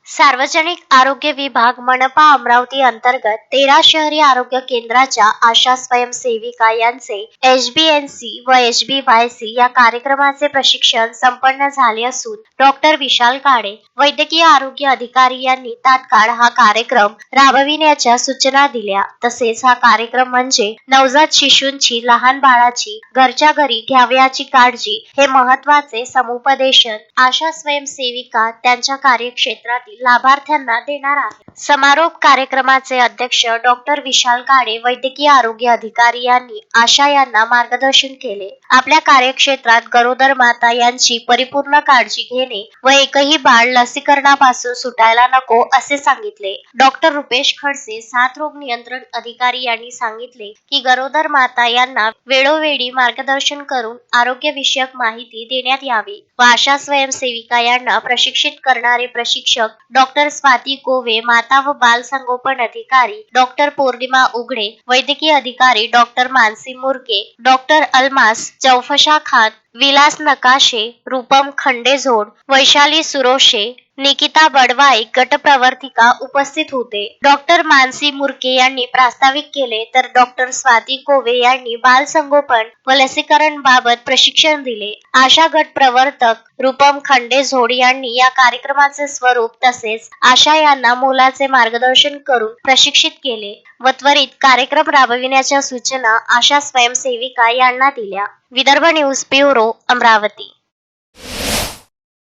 सार्वजनिक आरोग्य विभाग मनपा अमरावती अंतर्गत 13 शहरी आरोग्य केंद्राच्या आशा स्वयंसेविका यांचे HBNC व HBYC या कार्यक्रमाचे प्रशिक्षण संपन्न झाले असून डॉक्टर विशाल काळे वैद्यकीय आरोग्य अधिकारी यांनी तात्काळ हा कार्यक्रम राबविण्याच्या सूचना दिल्या। तसेच हा कार्यक्रम म्हणजे नवजात शिशूंची लहान बाळाची घरच्या घरी घ्यावयाची काळजी हे महत्त्वाचे समुपदेशन आशा स्वयंसेविका त्यांच्या कार्यक्षेत्रातील लाभार्थ्यांना देणार आहे। समारोप कार्यक्रमाचे अध्यक्ष डॉक्टर विशाल काळे वैद्यकीय आरोग्य अधिकारी यांनी आशा यांना मार्गदर्शन केले। आपल्या कार्यक्षेत्रात गरोदर माता यांची परिपूर्ण काळजी घेणे व एकही बाळ लसीकरणापासून सुटायला नको असे सांगितले। डॉक्टर रुपेश खडसे साथरोग नियंत्रण अधिकारी यांनी सांगितले की गरोदर माता यांना वेळोवेळी मार्गदर्शन करून आरोग्य विषयक माहिती देण्यात यावी व आशा स्वयंसेविका यांना प्रशिक्षित करणारे प्रशिक्षक डॉक्टर स्वाती कोवे, माता व बाल संगोपन अधिकारी डॉक्टर पौर्णिमा उघडे, वैद्यकीय अधिकारी डॉक्टर मानसी मुरके, डॉक्टर अलमास चौफशा खान, विलास नकाशे, रूपम खंडेझोड, वैशाली सुरोशे, निकिता बडवाई गटप्रवर्तिका उपस्थित होते। डॉक्टर मानसी मुरके यांनी प्रास्ताविक केले तर डॉक्टर स्वाती कोवे यांनी बाल संगोपन व लसीकरण बाबत प्रशिक्षण दिले। आशा गट प्रवर्तक रूपम खंडेझोड यांनी या कार्यक्रमाचे स्वरूप तसेच आशा यांना मोलाचे मार्गदर्शन करून प्रशिक्षित केले व त्वरित कार्यक्रम राबविण्याच्या सूचना आशा स्वयंसेविका यांना दिल्या। Vidarbha news bureau, Amravati.